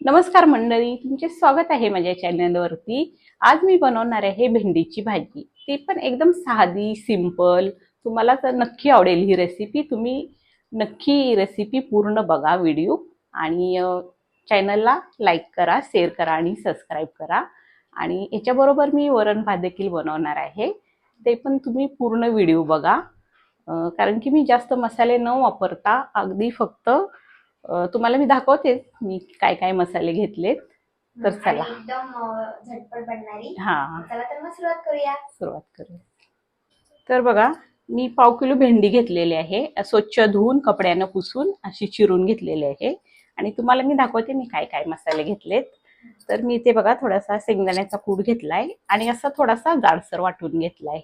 नमस्कार मंडळी, तुमचे स्वागत आहे माझ्या चॅनलवरती. आज मी बनवणार आहे भेंडीची भाजी. ती पण एकदम साधी, सिंपल. तुम्हाला तर नक्की आवडेल ही रेसिपी. तुम्ही नक्की रेसिपी पूर्ण बघा व्हिडिओ आणि चॅनलला लाईक करा, शेअर करा आणि सबस्क्राईब करा. आणि याच्याबरोबर मी वरण भात देखील बनवणार आहे. ते पण तुम्ही पूर्ण व्हिडिओ बघा. कारण की मी जास्त मसाले न वापरता अगदी फक्त तुम्हाला मी दाखवते मी काय काय मसाले घेतलेत. तर चला एकदम झटपट बनणारी. हा चला तर मग सुरुवात करूया. तर बघा, मी 1/2 किलो भेंडी घेतलेली आहे. स्वच्छ धुवून कपड्यानं पुसून अशी चिरून घेतलेली आहे. आणि तुम्हाला मी दाखवते मी काय काय मसाले घेतलेत. तर मी इथे बघा थोडासा शेंगदाण्याचा कूट घेतलाय आणि असा थोडासा जाडसर वाटून घेतलाय.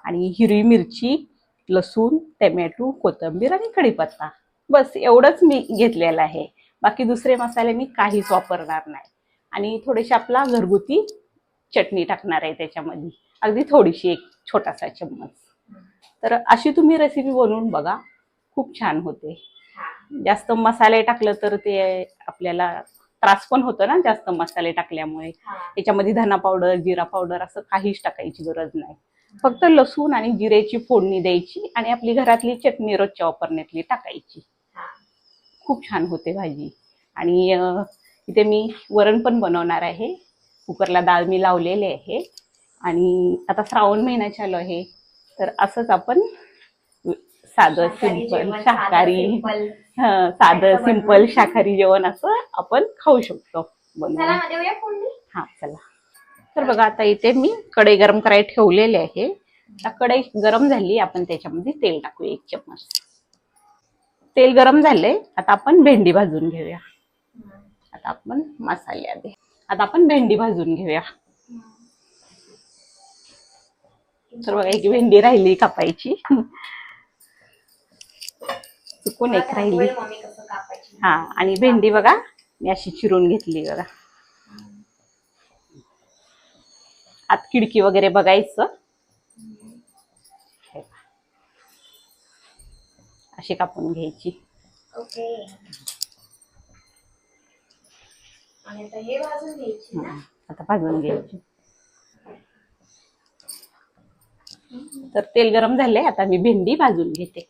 आणि हिरवी मिरची, लसूण, टोमॅटो, कोथिंबीर आणि कढीपत्ता. बस एवढंच मी घेतलेलं आहे. बाकी दुसरे मसाले मी काहीच वापरणार नाही. आणि थोडेसे आपला घरगुती चटणी टाकणार आहे त्याच्यामध्ये, अगदी थोडीशी, एक छोटासा चम्मच. तर अशी तुम्ही रेसिपी बनवून बघा, खूप छान होते. जास्त मसाले टाकलं तर ते आपल्याला त्रास पण होतो ना, जास्त मसाले टाकल्यामुळे. त्याच्यामध्ये धना पावडर, जिरा पावडर असं काहीच टाकायची गरज नाही. फक्त लसूण आणि जिरेची फोडणी द्यायची आणि आपली घरातली चटणी रोजच्या वापरण्यातली टाकायची. खूप छान होते भाजी. आणि इथे मी वरण पण बनवणार आहे. कुकरला डाळ मी लावलेले आहे. आणि आता श्रावण महिना चालू आहे, तर असंच आपण साधं सिंपल शाकाहारी, साधं सिंपल शाकाहारी जेवण असं आपण खाऊ शकतो बनवून. हा चला. तर बघा, आता इथे मी कढई गरम करायला ठेवलेले आहे. आता कढई गरम झाली, आपण त्याच्यामध्ये तेल टाकूया 1 चम्मच. तेल गरम झाले, आता आपण भेंडी भाजून घेऊया. आता आपण मसाले आधी, आता आपण भेंडी भाजून घेऊया. तर बघा, एक भेंडी राहिली कापायची, चुकून एक राहिली. हा, आणि भेंडी बघा मी अशी चिरून घेतली बघा. आत खिडकी वगैरे बघायचं. अशी कापून घ्यायची. ओके. आणि आता हे भाजून घ्यायची ना. आता भाजून घ्यायची. तर तेल गरम झाले, आता मी भेंडी भाजून घेते.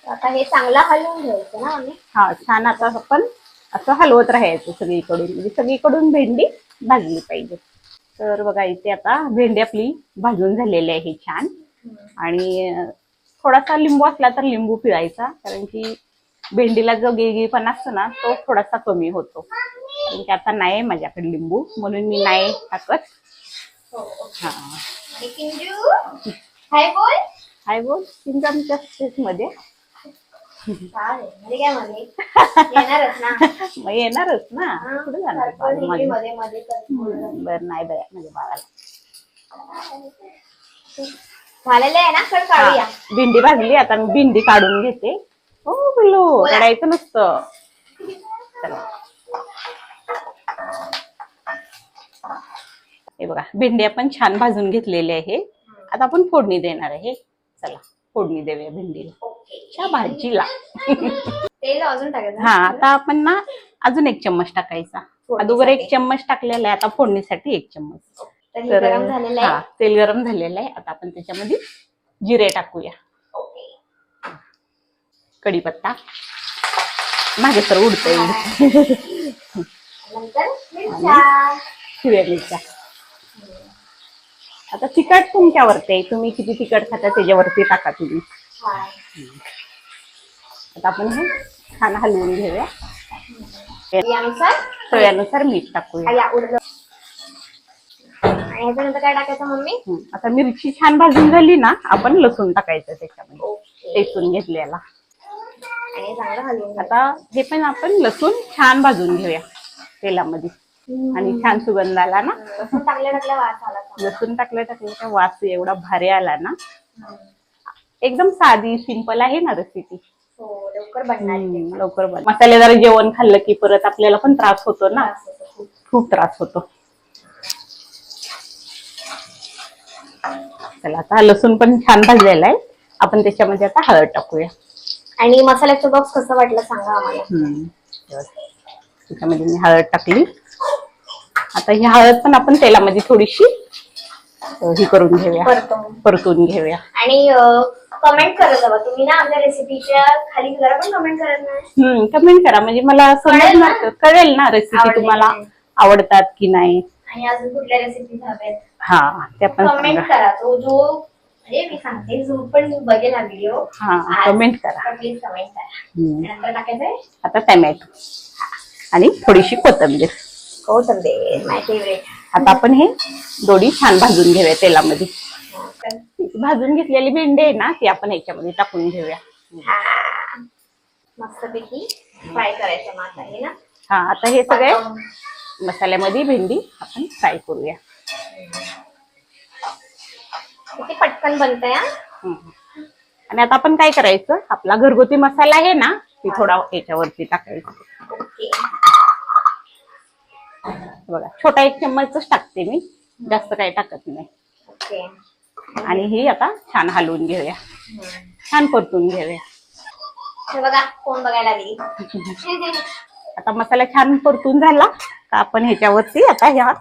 आता हे चांगलं हलवून घ्यायचं ना आम्ही. हा, छान. आता आपण असं हलवत राहायचं सगळीकडून, म्हणजे सगळीकडून भेंडी भाजली पाहिजे. तर बघा, इथे आता भेंडी आपली भाजून झालेली आहे छान. आणि थोडासा लिंबू असला तर लिंबू पिळायचा, कारण की भेंडीला जो गेगीपणा असतो ना, तो थोडासा कमी होतो. कारण की आता नाही माझ्याकडे लिंबू, म्हणून मी नाही टाकत. हा. आणि किंजू हाय बोल. हाय बोल. किंजू आमच्या स्टेटमध्ये म्हणजे काय म्हणे, येणारच ना. मग येणारच ना, कुठे जाणार बरं. नाही बाया म्हणजे बाळाला झालेलं आहे ना. कट काढूया. भेंडी भाजली, आता मी भेंडी काढून घेते. हो बिल्लू, काढायचं नसतं. चला, हे बघा भेंडी आपण छान भाजून घेतलेली आहे. आता आपण फोडणी देणार आहे. चला फोडणी देऊया भेंडीला, भाजीला. तेल अजून टाकायचं. हा, आता आपण ना अजून 1 चम्मच टाकायचा. अगोदर 1 चम्मच टाकलेला आहे, आता फोडणीसाठी 1 चम्मच. तर हा, तेल गरम झालेलं आहे. आता आपण त्याच्यामध्ये जिरे टाकूया, कढीपत्ता, माझे तर उडतंय हिरव्या मिरच्या. आता तिखट तुमच्यावरती आहे, तुम्ही किती तिखट खाता त्याच्यावरती टाका तुम्ही. आता आपण हे छान हलवून घेऊया. चवीनुसार मीठ टाकूया. काय टाकायचं मम्मी? आता मिरची छान भाजून झाली ना, आपण लसूण टाकायचं त्याच्यामध्ये, टेचून घेतलेला. आता हे पण आपण लसूण छान भाजून घेऊया तेलामध्ये. आणि छान सुगंध आला ना, लसूण टाकल्या वास एवढा भारी आला ना. एकदम साधी सिंपल आहे ना रेसिपी. लवकर बनणार. लवकर बन. मसालेदार जेवण खाल्लं की परत आपल्याला पण त्रास होतो ना, खूप त्रास होतो. चला, आता लसूण पण छान भाजलेला आहे. आपण त्याच्यामध्ये आता हळद टाकूया. आणि मसाल्याचं बॉक्स कसं वाटलं सांगा आम्हाला. त्याच्यामध्ये मी हळद टाकली. आता ही हळद पण आपण तेलामध्ये थोडीशी ही करून घेऊया, परतून घेऊया. आणि कमेंट करत जावा तुम्ही ना आमच्या रेसिपीच्या खाली, जरा पण कमेंट करत नाही. कमेंट करा म्हणजे मला समजणार, कळेल ना रेसिपी तुम्हाला आवडतात की नाही, आणि अजून कुठल्या रेसिपी हव्यात हा त्या पण कमेंट करा. तो जो म्हणजे मी सांगते जो पण बघेल हा व्हिडिओ कमेंट करा, प्लीज कमेंट करा. नंतर टाकायचंय आता टमॅटो आणि थोडीशी कोथिंबीर. माय फेवरेट. आता आपण हे दोन्ही छान भाजून घेऊया तेलामध्ये. भाजून घेतलेली भेंडी आहे ना ती आपण ह्याच्यामध्ये टाकून घेऊया. मस्तपैकी फ्राय करायचं माता आहे ना. आता हे सगळे मसाल्यामध्ये भेंडी आपण फ्राय करूया. किती पटकन बनतंय. आणि आता आपण काय करायचं, आपला घरगुती मसाला आहे ना ती थोडा याच्यावरती टाकायचा. बघा छोटा 1 चम्मचच टाकते मी, जास्त काही टाकत नाही. आणि ही आता छान हलवून घेऊया, छान परतून घेऊया. बघा कोण बघायला लागली. आता मसाला छान परतून झाला का आपण ह्याच्यावरती आता ह्या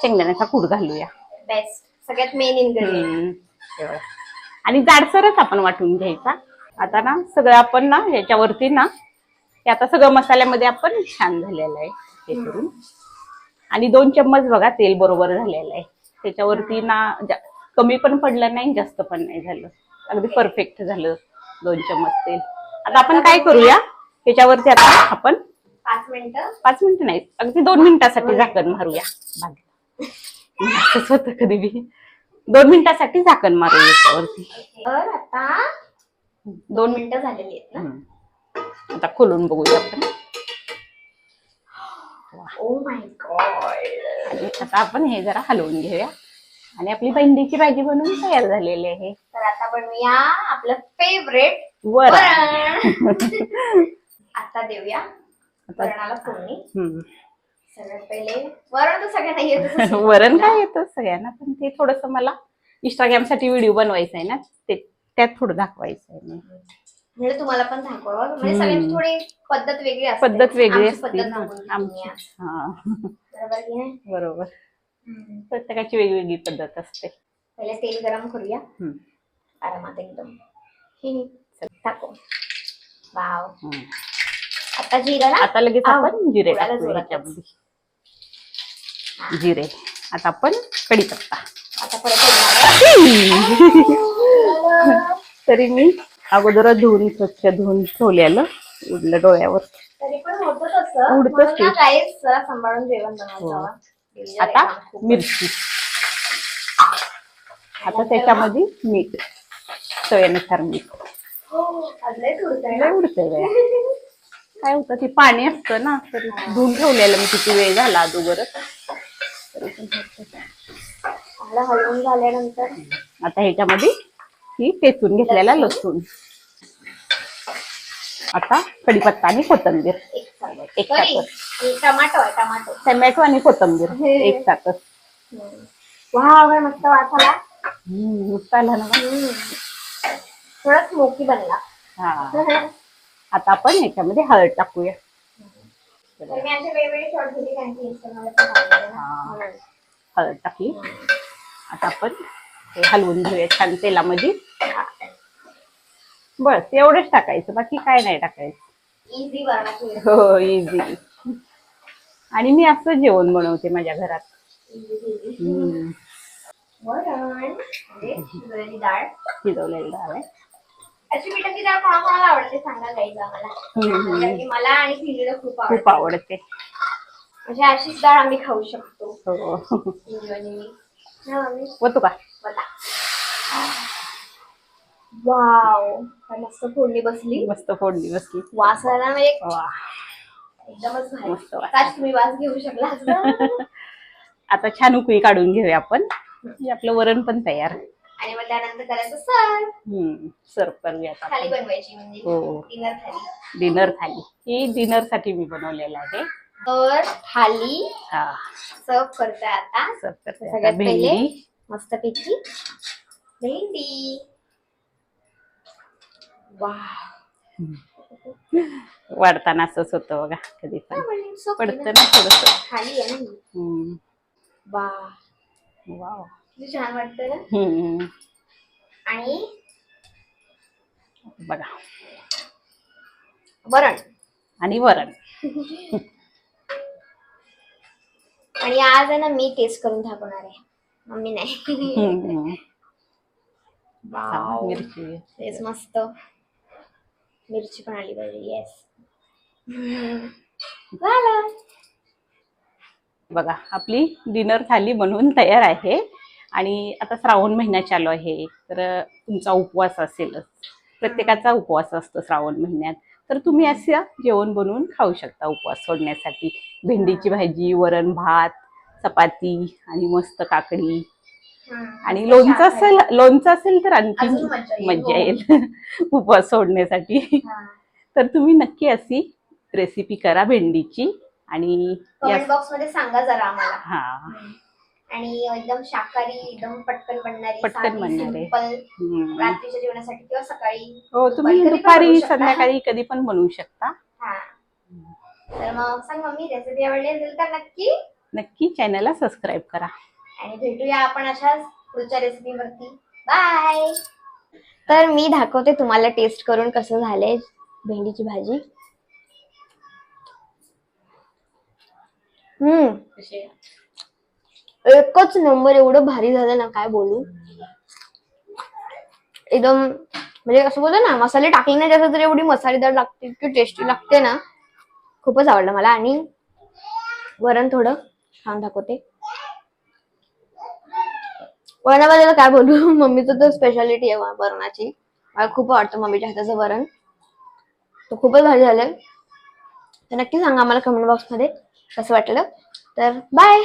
शेंगदाण्याचा कूट घालूया. बेस्ट, सगळ्यात मेन इन्ग्रेडियंट. आणि जाडसरच आपण वाटून घ्यायचा. आता ना सगळं आपण ना ह्याच्यावरती ना हे आता सगळं मसाल्यामध्ये आपण छान झालेलं आहे हे करून. आणि 2 चम्मच बघा तेल बरोबर झालेलं आहे त्याच्यावरती ना, कमी पण पडलं नाही जास्त पण नाही झालं, अगदी परफेक्ट झालं 2 चम्मच तेल. आता आपण काय करूया, त्याच्यावरती आता आपण 5 मिनिटं नाही, अगदी 2 मिनिटासाठी झाकण मारूया. असंच होतं कधी बी, 2 मिनिटासाठी झाकण मारूया याच्यावरती. आता 2 मिनिटं झालेली आहेत ना. आता खोलून बघूया आपण. Oh my God. आणि आता आपण हे जरा हलवून घेऊया. आणि आपली भेंडीची भाजी बनवून तयार झालेली आहे. तर आता बनवूया आपलं फेवरेट वरण. आता देऊया वरणाला फोडणी. सगळ्यात पहिले वरण तर सगळ्यांना येत. वरण काय येतं सगळ्यांना, पण ते थोडस मला इंस्टाग्राम साठी व्हिडिओ बनवायचा आहे ना, ते त्यात थोडं दाखवायचं आहे. म्हणजे तुम्हाला पण दाखवावं, म्हणजे सगळ्यांची थोडी पद्धत वेगळी असते. पद्धत वेगळी असते ना आमची. बरोबर, प्रत्येकाची वेगवेगळी पद्धत असते. पहिले तेल गरम करूया आरामात एकदम. टाकू. वाव. आता जिरा ना, आता लगेच आपण जिरे टाकूया ह्याच्यामध्ये. जिरे. आता आपण कढीपत्ता. आता परत तरी मी अगोदर धुवून स्वच्छ धुवून ठेवलेलं उडलं डोळ्यावर. तरी पण होतं तसं. उडतच ते. गाईस जरा सांभाळून जेवण बनवायचं. आता मिरची. आता त्याच्यामध्ये मीठ, चवीनुसार मीठ. लय उडतंय काय होतं ते पाणी असतं ना, तरी धुवून ठेवलेलं मी किती वेळ झाला अगोदरच. हलवून झाल्यानंतर आता ह्याच्यामध्ये ही ठेचून घेतलेला लसूण. आता कढीपत्ता आणि कोथिंबीर एक टमॅटो आणि कोथिंबीर एक साखर. वाह मस्त वास आला. मस्त आला ना. थोडा स्मोकी बनला. आता आपण ह्याच्यामध्ये हळद टाकूया. हळद टाकली. आता आपण हे हलवून घेऊया छान तेलामध्ये. बस एवढंच टाकायचं, बाकी काय नाही टाकायचं. इझी बनवायची. हो इझी. आणि मी असं जेवण बनवते माझ्या घरात. वरण शिजवलेली डाळ. शिजवलेली डाळ आहे. अशी पिठाची डाळ कोणाकोणाला आवडते सांगा गाईज आम्हाला. मला आणि फिजीला खूप आवडते. म्हणजे अशीच डाळ आम्ही खाऊ शकतो. होतो का? वाव मस्त फोडणी बसली. मस्त फोडणी बसली. वास आला म्हणजे एकदमच मस्त. तुम्ही वास घेऊ शकला. आता छान उकळी काढून घेऊया आपण. आपलं वरण पण तयार. आणि मग त्यानंतर करायचं सर्व करूया. थाली बनवायची म्हणजे डिनर थाली. डिनर थाली ही डिनर साठी मी बनवलेलं आहे. तर थाली सर्व करतोय आता. सगळ्यात पहिले मस्तपैकी भेंडी. वाह वाढताना असंच होतं बघा कधी पण पडतं ना थोडस. खाली आहे ना. वा वाव. किती छान वाटतं ना. आणि बघा वरण. आणि वरण. आणि आज आहे ना मी टेस्ट करून दाखवणार आहे, मम्मी नाही. वाव. मिरची. तेच मस्त. मिरची पण आली पाहिजे. येस. झालं. बघा आपली डिनर थाली बनवून तयार आहे. आणि आता श्रावण महिना चालू आहे, तर तुमचा उपवास असेलच. प्रत्येकाचा उपवास असतो श्रावण महिन्यात. तर तुम्ही असं जेवण बनवून खाऊ शकता उपवास सोडण्यासाठी. भेंडीची भाजी, वरण भात, चपाती आणि मस्त काकडी. आणि लोणचं असेल तर आणखी अजून मज्जा येईल. मज्जा येईल उपवास सोडण्यासाठी. तर तुम्ही नक्की अशी रेसिपी करा भेंडीची. आणि कमेंट बॉक्स मध्ये सांगा जरा आम्हाला. हा. आणि एकदम शाकाहारी, एकदम पटकन बनणारी, पटकन बनणारे. सिंपल रात्रीच्या जेवणासाठी किंवा सकाळी. हो, तुम्ही दुपारी संध्याकाळी कधी पण बनवू शकता. हा. तर मग सांग मम्मी, रेसिपी आवडली असेल तर नक्की चॅनलला सबस्क्राईब करा. आणि भेटूया आपण अशाच पुढच्या रेसिपी वरती. बाय. तर मी दाखवते तुम्हाला टेस्ट करून कसं झालंय भेंडीची भाजी. एकच नंबर, एवढं भारी झालं ना काय बोलू. एकदम म्हणजे असं बोलतो ना, मसाले टाकले नाही जास्त तर एवढी मसालेदार लागते, इतकी टेस्टी लागते ना. खूपच आवडलं मला. आणि वरण थोडं खाऊन दाखवते. वरणाबद्दल काय बोलू, मम्मीचं तर स्पेशालिटी आहे वरणाची. मला खूप आवडतं मम्मीच्या हाताचं वरण. तो खूपच भारी झालंय. तर नक्की सांगा आम्हाला कमेंट बॉक्स मध्ये कसं वाटलं. तर बाय.